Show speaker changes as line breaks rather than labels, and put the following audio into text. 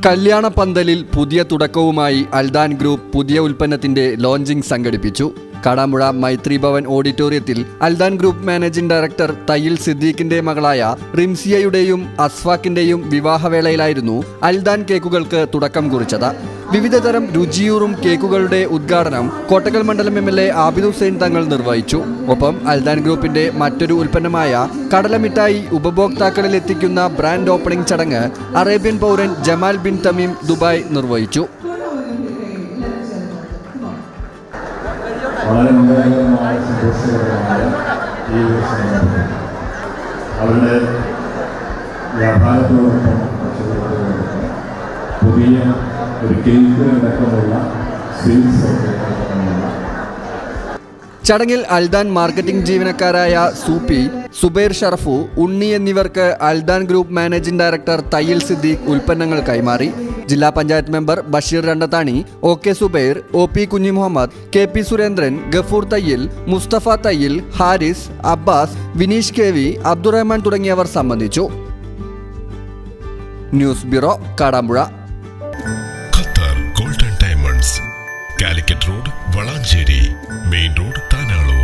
കല്യാണപ്പന്തലിൽ പുതിയ തുടക്കവുമായി അൽദാൻ ഗ്രൂപ്പ് പുതിയ ഉൽപ്പന്നത്തിന്റെ ലോഞ്ചിംഗ് സംഘടിപ്പിച്ചു. കാടാമ്പുഴ മൈത്രി ഭവൻ ഓഡിറ്റോറിയത്തിൽ അൽദാൻ ഗ്രൂപ്പ് മാനേജിംഗ് ഡയറക്ടർ തയ്യിൽ സിദ്ദീഖിന്റെ മകളായ റിംസിയയുടെയും അസ്ഫാക്കിന്റെയും വിവാഹവേളയിലായിരുന്നു അൽദാൻ കേക്കുകൾക്ക് തുടക്കം കുറിച്ചത്. വിവിധതരം രുചിയൂറും കേക്കുകളുടെ ഉദ്ഘാടനം കോട്ടക്കൽ മണ്ഡലം MLA ആബിദ് ഹുസൈൻ തങ്ങൾ നിർവഹിച്ചു. ഒപ്പം അൽദാൻ ഗ്രൂപ്പിന്റെ മറ്റൊരു ഉൽപ്പന്നമായ കടലമിഠായി ഉപഭോക്താക്കളിൽ എത്തിക്കുന്ന ബ്രാൻഡ് ഓപ്പണിംഗ് ചടങ്ങ് അറേബ്യൻ പൗരൻ ജമാൽ ബിൻ തമീം ദുബായ് നിർവഹിച്ചു.
വളരെ മംഗളകരമായ സന്തോഷകരമായ ഈ ഒരു സമയത്ത് അവരുടെ വ്യാപാരത്തോടൊപ്പം പുതിയ ഒരു കേക്ക് അടക്കമുള്ള സ്വീറ്റ്സ്
ചടങ്ങിൽ അൽദാൻ മാർക്കറ്റിംഗ് ജീവനക്കാരായ സൂപ്പി, സുബൈർ ഷറഫു, ഉണ്ണി എന്നിവർക്ക് Aldan group managing director Thayyil Siddique ഉൽപ്പന്നങ്ങൾ കൈമാറി. ജില്ലാ panchayat member Basheer Randathani, OK Subair, OP Kunjimuhammed, KP Surendran, Gafoor Thayyil, Musthafa Thayyil, Haris, Abbas, Vineesh KV, Abdurahman തുടങ്ങിയവർ സംബന്ധിച്ചു. News bureau, Kadampuzha.
Qatar golden diamonds, Calicut road, Valanchery main road, Tanalur.